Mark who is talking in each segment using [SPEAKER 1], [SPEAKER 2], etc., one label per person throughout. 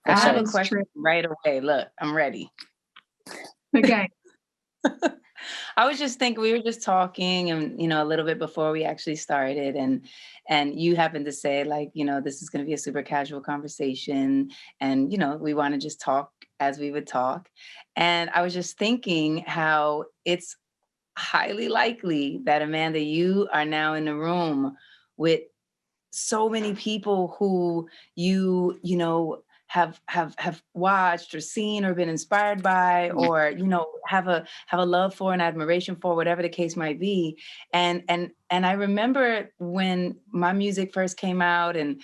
[SPEAKER 1] For
[SPEAKER 2] I have
[SPEAKER 1] sure.
[SPEAKER 2] a question right away. Look, I'm ready.
[SPEAKER 3] Okay.
[SPEAKER 2] I was just thinking, we were just talking and, a little bit before we actually started, and you happened to say, like, this is going to be a super casual conversation, and, we want to just talk as we would talk. And I was just thinking how it's highly likely that, Amanda, you are now in the room with so many people who have watched or seen or been inspired by, or have a love for and admiration for, whatever the case might be. And I remember when my music first came out, and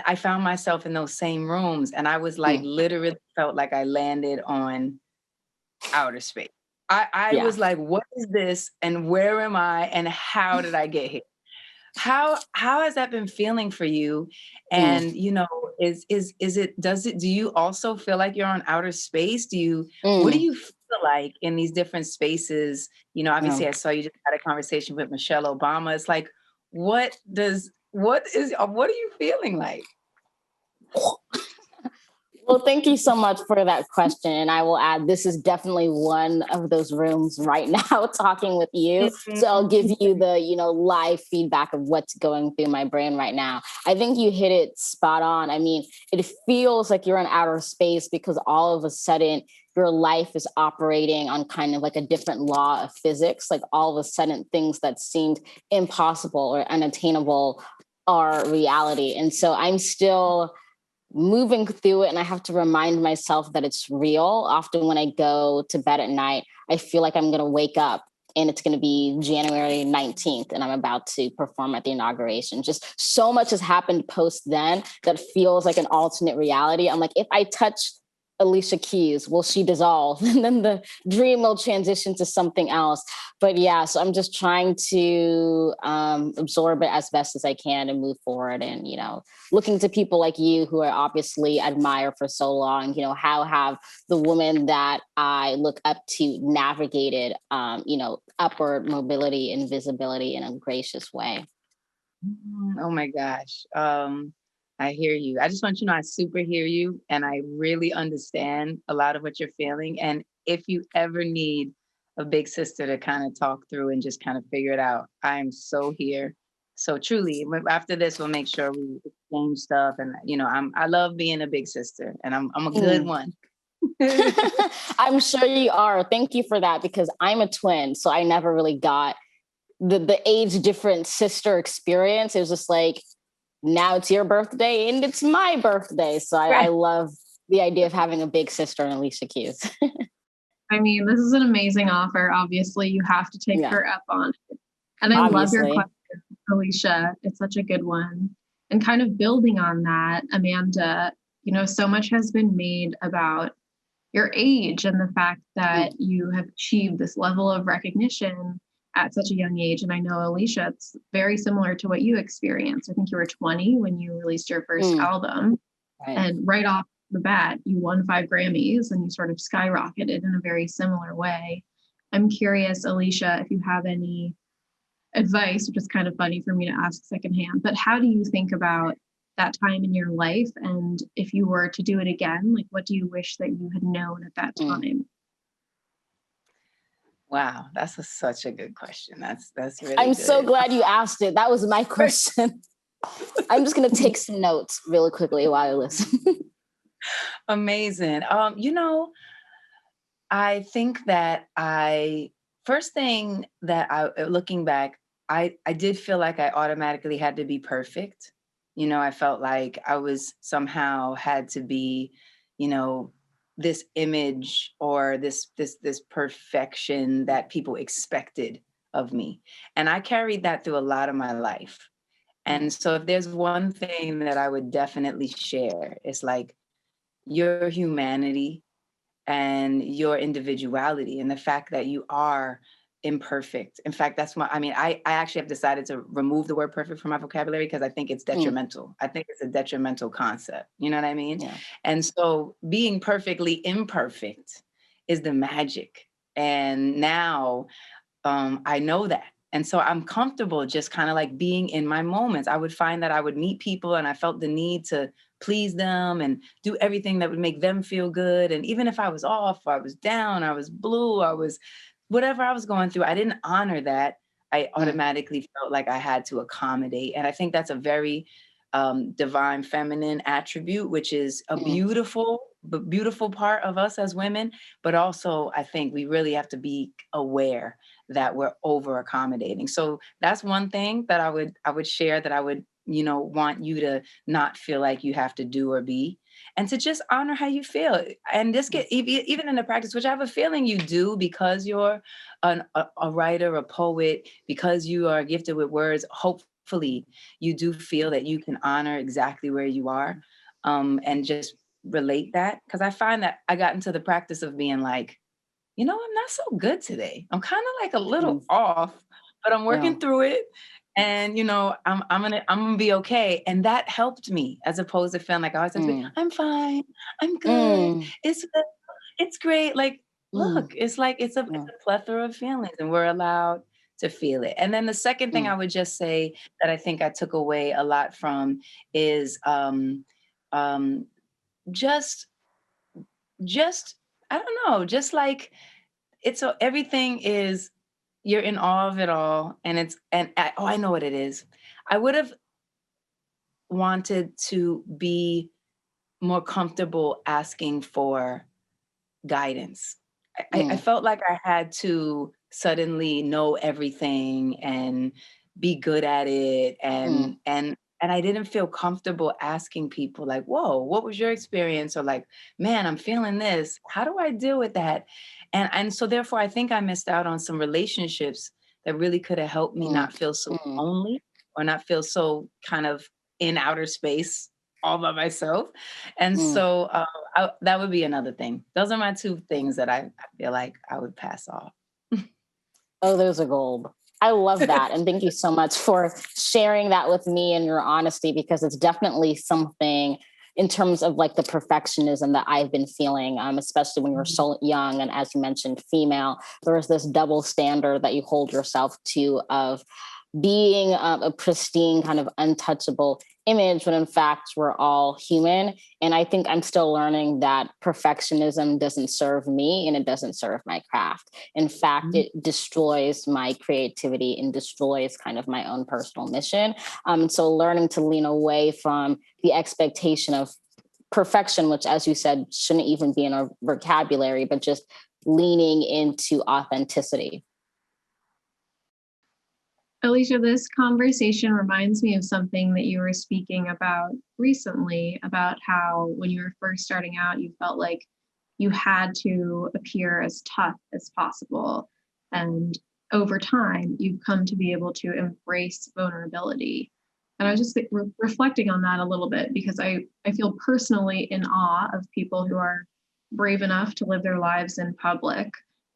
[SPEAKER 2] I found myself in those same rooms, and I was like, literally felt like I landed on outer space. I was like, what is this, and where am I, and how did I get here? How has that been feeling for you? And do you also feel like you're on outer space? What do you feel like in these different spaces? Obviously I saw you just had a conversation with Michelle Obama. It's like, what are you feeling like?
[SPEAKER 1] Well, thank you so much for that question. And I will add, this is definitely one of those rooms right now talking with you. So I'll give you the, live feedback of what's going through my brain right now. I think you hit it spot on. I mean, it feels like you're in outer space because all of a sudden your life is operating on kind of like a different law of physics. Like all of a sudden things that seemed impossible or unattainable are reality. And so I'm still moving through it, and I have to remind myself that it's real. Often when I go to bed at night, I feel like I'm going to wake up and it's going to be January 19th and I'm about to perform at the inauguration. Just so much has happened post then that feels like an alternate reality. I'm like, if I touch Alicia Keys, will she dissolve? And then the dream will transition to something else. But yeah, so I'm just trying to absorb it as best as I can and move forward. And, looking to people like you who I obviously admire for so long, how have the women that I look up to navigated, upward mobility and visibility in a gracious way.
[SPEAKER 2] Oh my gosh. I hear you. I just want you to know I super hear you, and I really understand a lot of what you're feeling. And if you ever need a big sister to kind of talk through and just kind of figure it out, I am so here. So truly, after this, we'll make sure we exchange stuff. And I love being a big sister, and I'm a good one.
[SPEAKER 1] I'm sure you are. Thank you for that, because I'm a twin, so I never really got the age different sister experience. It was just like, now it's your birthday and it's my birthday. So I love the idea of having a big sister in Alicia Keys.
[SPEAKER 3] I mean, this is an amazing offer. Obviously, you have to take her up on it. And I love your question, Alicia. It's such a good one. And kind of building on that, Amanda, so much has been made about your age and the fact that you have achieved this level of recognition at such a young age. And I know, Alicia, it's very similar to what you experienced. I think you were 20 when you released your first album. Right. And right off the bat, you won 5 Grammys and you sort of skyrocketed in a very similar way. I'm curious, Alicia, if you have any advice, which is kind of funny for me to ask secondhand, but how do you think about that time in your life? And if you were to do it again, like, what do you wish that you had known at that time?
[SPEAKER 2] Wow, that's such a good question. That's really
[SPEAKER 1] I'm
[SPEAKER 2] good.
[SPEAKER 1] So glad you asked it. That was my question. I'm just going to take some notes really quickly while I listen.
[SPEAKER 2] Amazing. I think that looking back, I did feel like I automatically had to be perfect. I felt like I was somehow had to be, this image or this perfection that people expected of me. And I carried that through a lot of my life. And so if there's one thing that I would definitely share, it's like your humanity and your individuality and the fact that you are imperfect. In fact, that's I actually have decided to remove the word perfect from my vocabulary because I think it's detrimental. I think it's a detrimental concept. You know what I mean? Yeah. And so being perfectly imperfect is the magic. And now I know that. And so I'm comfortable just kind of like being in my moments. I would find that I would meet people and I felt the need to please them and do everything that would make them feel good. And even if I was off, I was down, I was blue, I was whatever I was going through, I didn't honor that. I automatically felt like I had to accommodate. And I think that's a very divine feminine attribute, which is a beautiful part of us as women. But also, I think we really have to be aware that we're over accommodating. So that's one thing that I would share, that I would, want you to not feel like you have to do or be, and to just honor how you feel. And just get even in the practice, which I have a feeling you do, because you're a writer, a poet, because you are gifted with words. Hopefully you do feel that you can honor exactly where you are, and just relate that. Because I find that I got into the practice of being like, I'm not so good today. I'm kind of like a little off, but I'm working through it. And I'm gonna be okay. And that helped me, as opposed to feeling like I always have to be, I'm fine, I'm good, it's great. Like, look, it's like it's a plethora of feelings, and we're allowed to feel it. And then the second thing I would just say that I think I took away a lot from is just I don't know, just like everything is, you're in awe of it all. And I know what it is. I would have wanted to be more comfortable asking for guidance. I felt like I had to suddenly know everything and be good at it. And I didn't feel comfortable asking people like, whoa, what was your experience? Or like, man, I'm feeling this. How do I deal with that? And so therefore I think I missed out on some relationships that really could have helped me not feel so lonely, or not feel so kind of in outer space all by myself. And so that would be another thing. Those are my two things that I feel like I would pass off.
[SPEAKER 1] Oh, those are gold. I love that. And thank you so much for sharing that with me and your honesty, because it's definitely something in terms of like the perfectionism that I've been feeling, especially when you're so young. And as you mentioned, female, there's this double standard that you hold yourself to of being a pristine, kind of untouchable image, when in fact we're all human. And I think I'm still learning that perfectionism doesn't serve me, and it doesn't serve my craft. In fact, it destroys my creativity and destroys kind of my own personal mission. So learning to lean away from the expectation of perfection, which, as you said, shouldn't even be in our vocabulary, but just leaning into authenticity.
[SPEAKER 3] Alicia, this conversation reminds me of something that you were speaking about recently, about how when you were first starting out, you felt like you had to appear as tough as possible. And over time, you've come to be able to embrace vulnerability. And I was just reflecting on that a little bit, because I feel personally in awe of people who are brave enough to live their lives in public,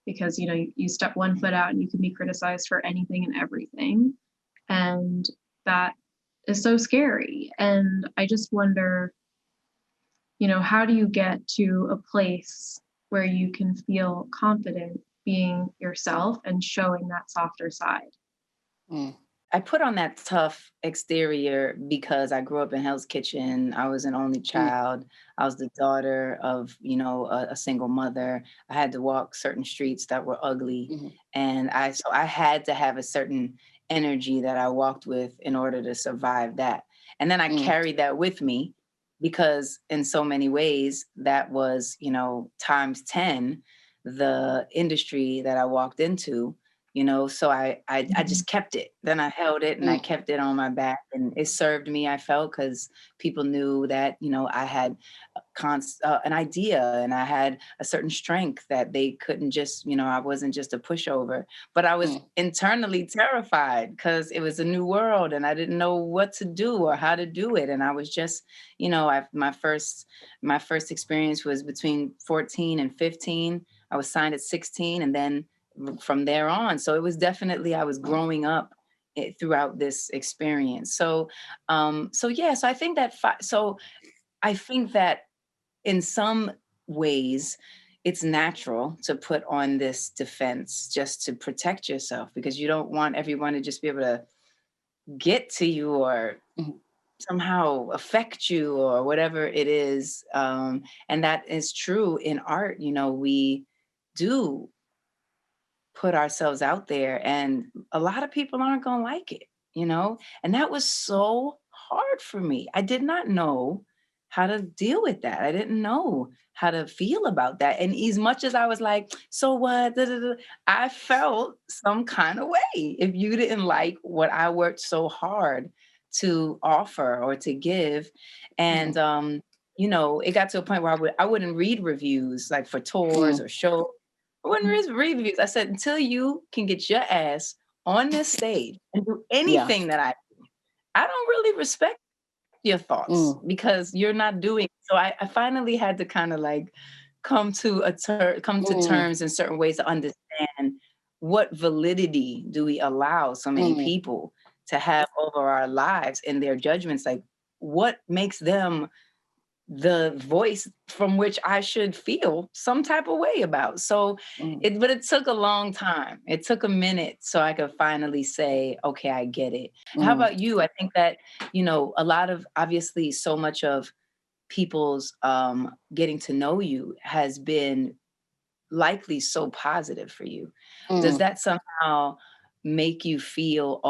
[SPEAKER 3] because you step one foot out and you can be criticized for anything and everything, and that is so scary. And I just wonder, how do you get to a place where you can feel confident being yourself and showing that softer side?
[SPEAKER 2] I put on that tough exterior because I grew up in Hell's Kitchen. I was an only child. I was the daughter of, a single mother. I had to walk certain streets that were ugly. And so I had to have a certain energy that I walked with in order to survive that. And then I carried that with me, because in so many ways that was, times 10, the industry that I walked into. So I just kept it. Then I held it and I kept it on my back, and it served me, I felt, because people knew that, I had an idea, and I had a certain strength that they couldn't just, I wasn't just a pushover, but I was internally terrified because it was a new world and I didn't know what to do or how to do it. And I was just, my first experience was between 14 and 15. I was signed at 16, and then from there on. So it was definitely, I was growing up throughout this experience. So I think that, so I think that in some ways, it's natural to put on this defense just to protect yourself, because you don't want everyone to just be able to get to you or somehow affect you or whatever it is. And that is true in art. We do put ourselves out there, and a lot of people aren't going to like it, and that was so hard for me. I did not know how to deal with that. I didn't know how to feel about that. And as much as I was like, so what? Da, da, da, I felt some kind of way if you didn't like what I worked so hard to offer or to give. And, it got to a point where I wouldn't read reviews like for tours or shows. I wouldn't read reviews. I said, until you can get your ass on this stage and do anything that I don't really respect your thoughts because you're not doing. So I finally had to kind of like come to terms in certain ways to understand what validity do we allow so many people to have over our lives and their judgments. Like, what makes them the voice from which I should feel some type of way about. So but it took a long time. It took a minute so I could finally say, okay, I get it. How about you? I think that, a lot of, obviously, so much of people's getting to know you has been likely so positive for you. Does that somehow make you feel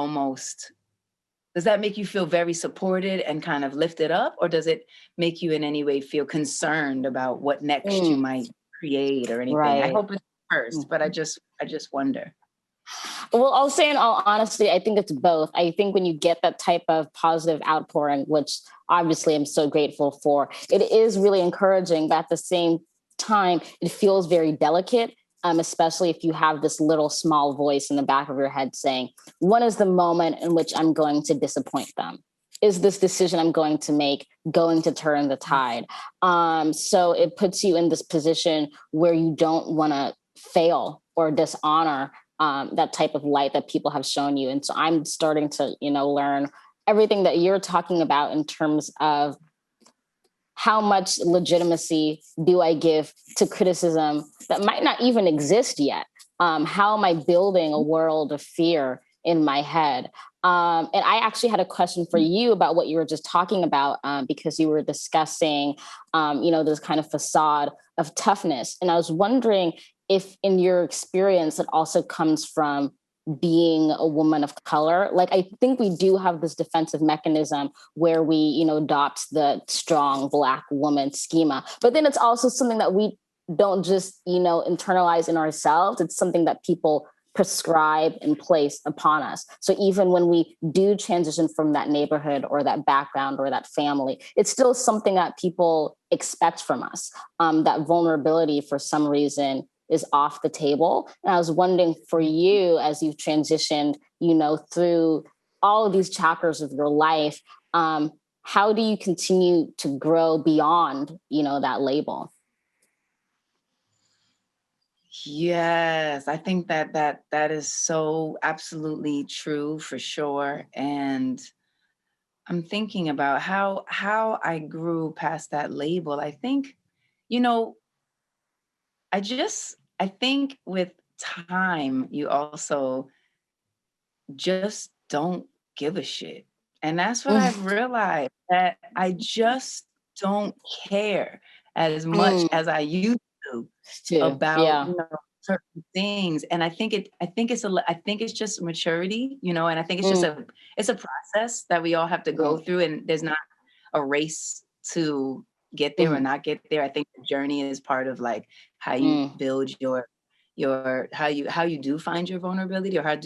[SPEAKER 2] does that make you feel very supported and kind of lifted up? Or does it make you in any way feel concerned about what next you might create or anything? Right. I hope it's first, but I just wonder.
[SPEAKER 1] Well, I'll say in all honesty, I think it's both. I think when you get that type of positive outpouring, which obviously I'm so grateful for, it is really encouraging, but at the same time, it feels very delicate. Especially if you have this little small voice in the back of your head saying, when is the moment in which I'm going to disappoint them? Is this decision I'm going to make going to turn the tide? So it puts you in this position where you don't want to fail or dishonor that type of light that people have shown you. And so I'm starting to, learn everything that you're talking about in terms of how much legitimacy do I give to criticism that might not even exist yet? How am I building a world of fear in my head? And I actually had a question for you about what you were just talking about, because you were discussing, this kind of facade of toughness. And I was wondering if in your experience, it also comes from being a woman of color. Like, I think we do have this defensive mechanism where we, adopt the strong Black woman schema, but then it's also something that we don't just, internalize in ourselves. It's something that people prescribe and place upon us. So even when we do transition from that neighborhood or that background or that family, it's still something that people expect from us. That vulnerability, for some reason, is off the table. And I was wondering for you, as you've transitioned, through all of these chapters of your life, how do you continue to grow beyond, that label?
[SPEAKER 2] Yes, I think that is so absolutely true for sure. And I'm thinking about how I grew past that label. I think, I think with time, you also just don't give a shit. And that's what I've realized, that I just don't care as much as I used to about certain things. And I think it's just maturity, and I think it's a process that we all have to go through, and there's not a race to get there or not get there. I think the journey is part of like how you build your how you do find your vulnerability, or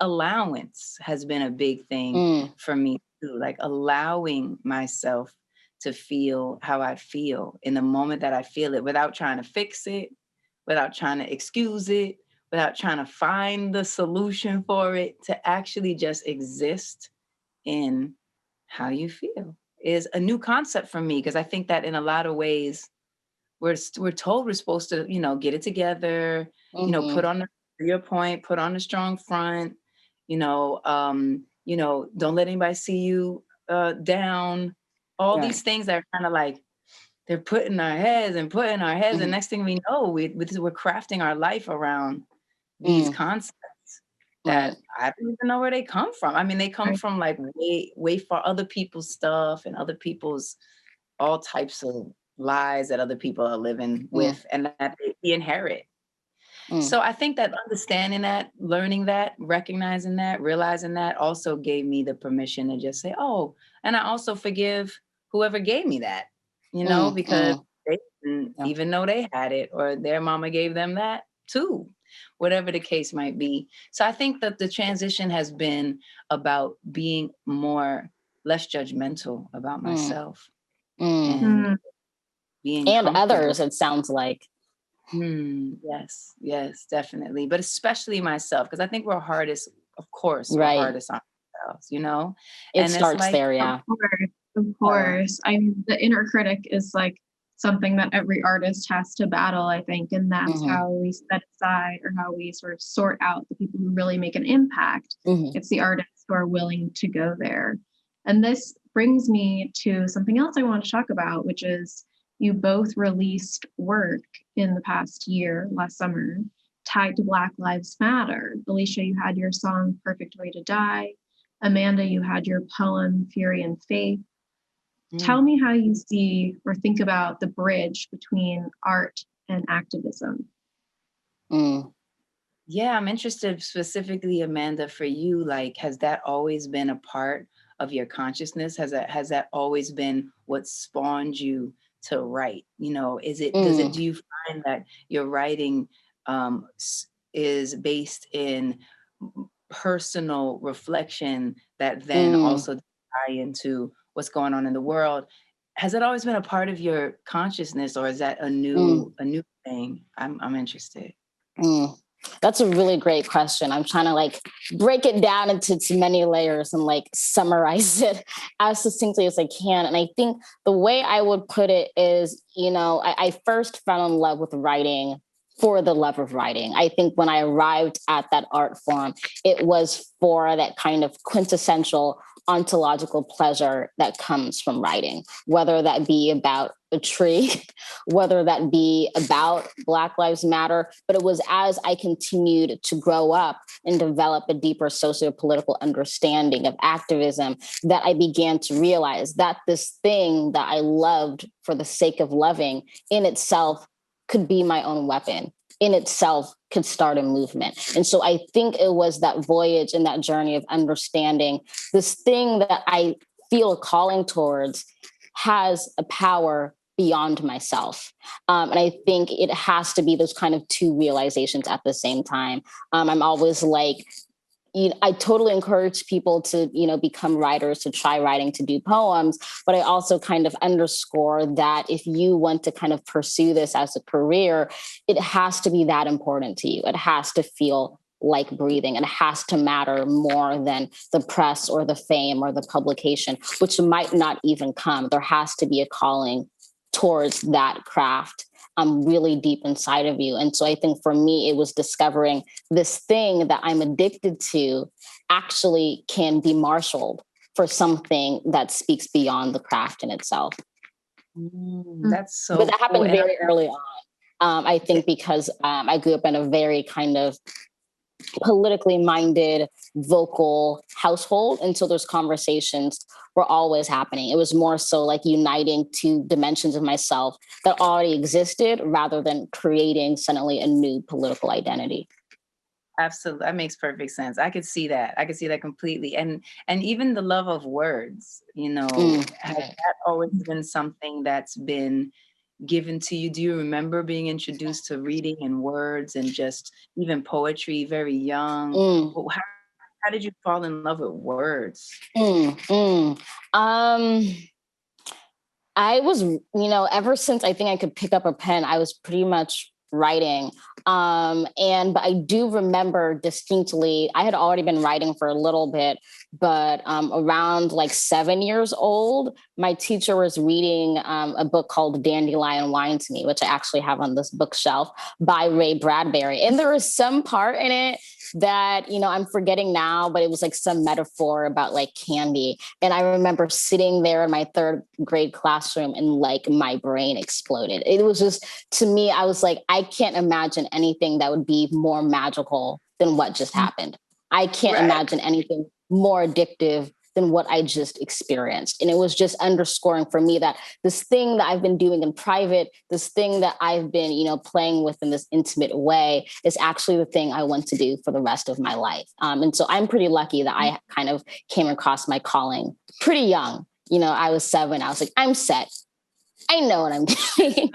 [SPEAKER 2] allowance has been a big thing for me too. Like allowing myself to feel how I feel in the moment that I feel it, without trying to fix it, without trying to excuse it, without trying to find the solution for it, to actually just exist in how you feel is a new concept for me. Because I think that in a lot of ways, we're told we're supposed to, get it together, put on your point, put on a strong front, don't let anybody see you down. All these things that are kind of like they're putting our heads and and next thing we know, we're crafting our life around these concepts that I don't even know where they come from. I mean, they come from like way far, other people's stuff and other people's all types of lies that other people are living with and that they inherit. So I think that understanding that, learning that, recognizing that, realizing that also gave me the permission to just say, oh, and I also forgive whoever gave me that, you know, because they didn't even know they had it, or their mama gave them that too, whatever the case might be. So I think that the transition has been about being less judgmental about myself and being
[SPEAKER 1] and
[SPEAKER 2] comfortable.
[SPEAKER 1] Others, it sounds like.
[SPEAKER 2] Yes, definitely. But especially myself, because I think we're hardest, of course, we're hardest on ourselves, you know?
[SPEAKER 1] It starts there, yeah.
[SPEAKER 3] Of course. I mean, the inner critic is like something that every artist has to battle, I think. And that's how we set aside, or how we sort of sort out the people who really make an impact. It's the artists who are willing to go there. And this brings me to something else I want to talk about, which is you both released work in the past year, last summer, tied to Black Lives Matter. Alicia, you had your song Perfect Way to Die. Amanda, you had your poem Fury and Faith. Tell me how you see or think about the bridge between art and activism.
[SPEAKER 2] Yeah, I'm interested specifically, Amanda, for you. Like, has that always been a part of your consciousness? Has that always been what spawned you to write? You know, do you find that your writing is based in personal reflection that then also tie into what's going on in the world? Has it always been a part of your consciousness, or is that a new thing? I'm interested.
[SPEAKER 1] That's a really great question. I'm trying to like break it down into many layers and like summarize it as succinctly as I can. And I think the way I would put it is, you know, I first fell in love with writing for the love of writing. I think when I arrived at that art form, it was for that kind of quintessential ontological pleasure that comes from writing, whether that be about a tree, whether that be about Black Lives Matter. But it was as I continued to grow up and develop a deeper socio-political understanding of activism that I began to realize that this thing that I loved for the sake of loving in itself could be my own weapon, in itself could start a movement. And so I think it was that voyage and that journey of understanding this thing that I feel a calling towards has a power beyond myself. And I think it has to be those kind of two realizations at the same time. I'm always like, I totally encourage people to, become writers, to try writing, to do poems. But I also kind of underscore that if you want to kind of pursue this as a career, it has to be that important to you. It has to feel like breathing. It has to matter more than the press or the fame or the publication, which might not even come. There has to be a calling towards that craft really deep inside of you. And so I think for me, it was discovering this thing that I'm addicted to actually can be marshaled for something that speaks beyond the craft in itself.
[SPEAKER 2] That's so
[SPEAKER 1] But that happened
[SPEAKER 2] cool.
[SPEAKER 1] very early on. I think because I grew up in a very kind of politically minded, vocal household. And so those conversations were always happening. It was more so like uniting two dimensions of myself that already existed rather than creating suddenly a new political identity.
[SPEAKER 2] Absolutely. That makes perfect sense. I could see that. I could see that completely. And even the love of words, has that always been something that's been given to you? Do you remember being introduced to reading and words and just even poetry very young? How did you fall in love with words?
[SPEAKER 1] I was, ever since I think I could pick up a pen, I was pretty much writing. But I do remember distinctly, I had already been writing for a little bit, but around like 7 years old, my teacher was reading a book called Dandelion Wine to me, which I actually have on this bookshelf, by Ray Bradbury. And there was some part in it that, you know, I'm forgetting now, but it was like some metaphor about like candy. And I remember sitting there in my third grade classroom and like my brain exploded. It was just, to me, I was like, I can't imagine anything that would be more magical than what just happened. I can't imagine anything more addictive than what I just experienced. And it was just underscoring for me that this thing that I've been doing in private, this thing that I've been, you know, playing with in this intimate way is actually the thing I want to do for the rest of my life. And so I'm pretty lucky that I kind of came across my calling pretty young. You know, I was 7. I was like, I'm set. I know what I'm doing.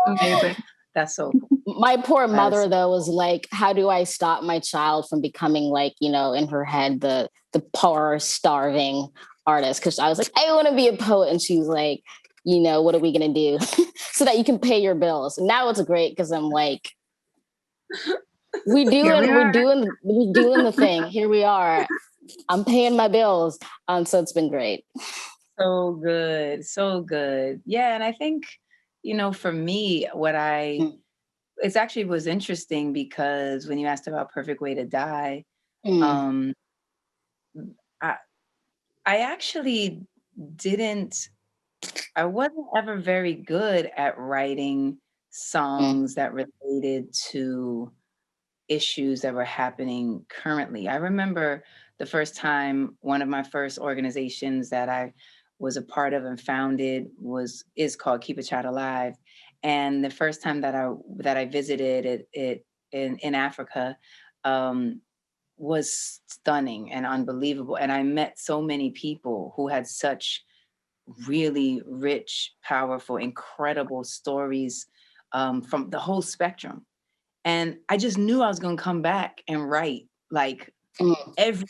[SPEAKER 3] Amazing.
[SPEAKER 2] That's so cool.
[SPEAKER 1] My poor mother, though, was like, how do I stop my child from becoming like, you know, in her head, the poor, starving artist? Because I was like, I want to be a poet. And she was like, you know, what are we going to do so that you can pay your bills? And now it's great because I'm like, we're doing the thing. Here we are. I'm paying my bills. So it's been great.
[SPEAKER 2] So good. So good. Yeah. And I think, you know, for me, it actually was interesting because when you asked about Perfect Way to Die, I actually I wasn't ever very good at writing songs that related to issues that were happening currently. I remember the first time one of my first organizations that I was a part of and founded is called Keep a Child Alive. And the first time that I visited it in Africa was stunning and unbelievable. And I met so many people who had such really rich, powerful, incredible stories from the whole spectrum. And I just knew I was going to come back and write like everything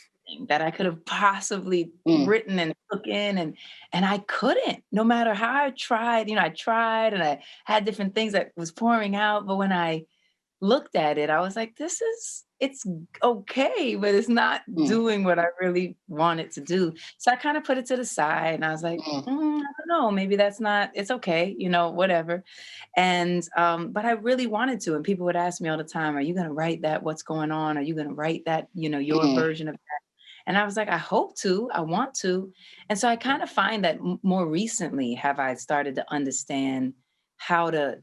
[SPEAKER 2] that I could have possibly written and took in. And I couldn't, no matter how I tried. You know, I tried and I had different things that was pouring out. But when I looked at it, I was like, it's okay, but it's not doing what I really want it to do. So I kind of put it to the side and I was like, I don't know, maybe it's okay, you know, whatever. And, but I really wanted to. And people would ask me all the time, are you going to write that? What's going on? Are you going to write that, you know, your version of that? And I was like, I hope to, I want to. And so I kind of find that more recently have I started to understand how to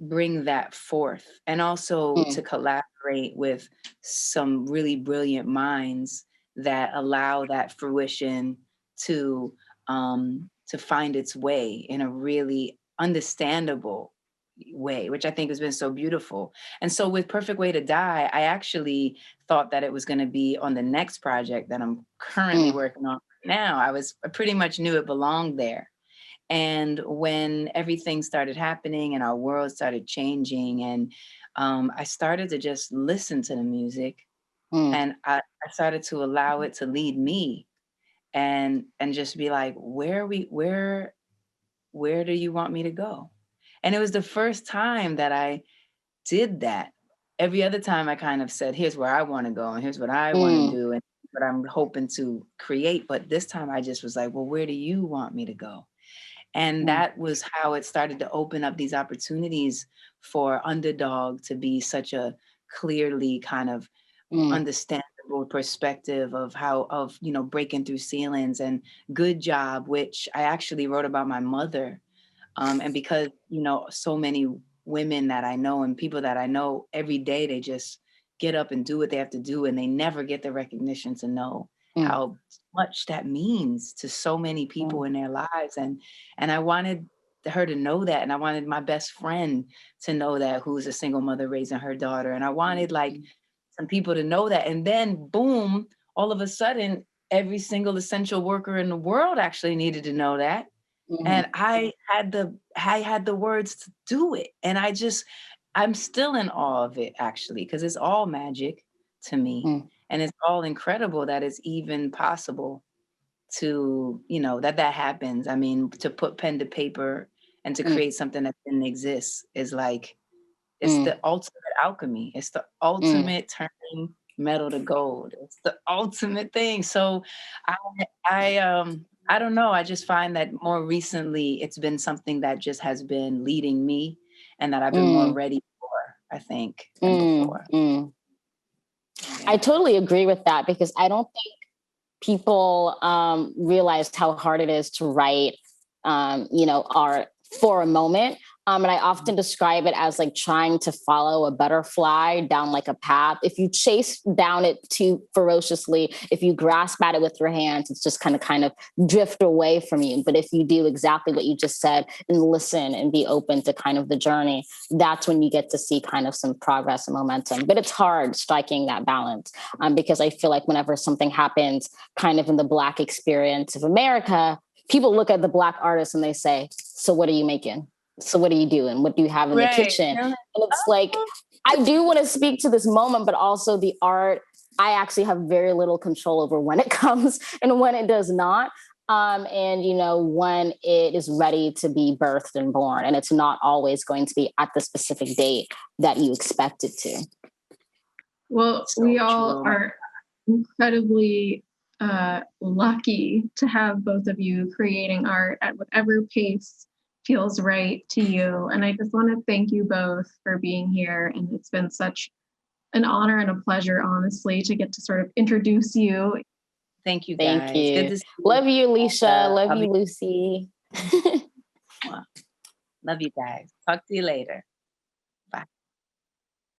[SPEAKER 2] bring that forth and also to collaborate with some really brilliant minds that allow that fruition to find its way in a really understandable way, which I think has been so beautiful. And so with Perfect Way to Die, I actually thought that it was going to be on the next project that I'm currently working on now. I pretty much knew it belonged there. And when everything started happening and our world started changing, and I started to just listen to the music, and I started to allow it to lead me, and just be like, where do you want me to go? And it was the first time that I did that. Every other time I kind of said, here's where I want to go, and here's what I want to do, and what I'm hoping to create. But this time I just was like, well, where do you want me to go? And that was how it started to open up these opportunities for Underdog to be such a clearly kind of understandable perspective of you know, breaking through ceilings, and Good Job, which I actually wrote about my mother. And because, you know, so many women that I know and people that I know every day, they just get up and do what they have to do, and they never get the recognition to know how much that means to so many people in their lives. And I wanted her to know that. And I wanted my best friend to know that, who's a single mother raising her daughter. And I wanted like some people to know that. And then boom, all of a sudden, every single essential worker in the world actually needed to know that. And I had the words to do it. And I'm still in awe of it, actually, because it's all magic to me. And it's all incredible that it's even possible to, you know, that happens. I mean, to put pen to paper and to create something that didn't exist is like, it's the ultimate alchemy. It's the ultimate turning metal to gold. It's the ultimate thing. So I don't know. I just find that more recently it's been something that just has been leading me and that I've been more ready for, I think, than before.
[SPEAKER 1] Yeah. I totally agree with that, because I don't think people realize how hard it is to write, art for a moment. And I often describe it as like trying to follow a butterfly down like a path. If you chase down it too ferociously, if you grasp at it with your hands, it's just kind of drift away from you. But if you do exactly what you just said and listen and be open to kind of the journey, that's when you get to see kind of some progress and momentum. But it's hard striking that balance, because I feel like whenever something happens kind of in the Black experience of America, people look at the Black artists and they say, so what are you making? So what are you doing? What do you have in the kitchen? And it's like, I do want to speak to this moment, but also the art, I actually have very little control over when it comes and when it does not. And, when it is ready to be birthed and born. And it's not always going to be at the specific date that you expect it to.
[SPEAKER 3] Well, we all are incredibly lucky to have both of you creating art at whatever pace feels right to you. And I just want to thank you both for being here. And it's been such an honor and a pleasure, honestly, to get to sort of introduce you.
[SPEAKER 2] Thank you, guys.
[SPEAKER 1] Thank you.
[SPEAKER 2] Good to see you.
[SPEAKER 1] Love you, Alicia. Love you, Lucy.
[SPEAKER 2] Love you guys. Talk to you later.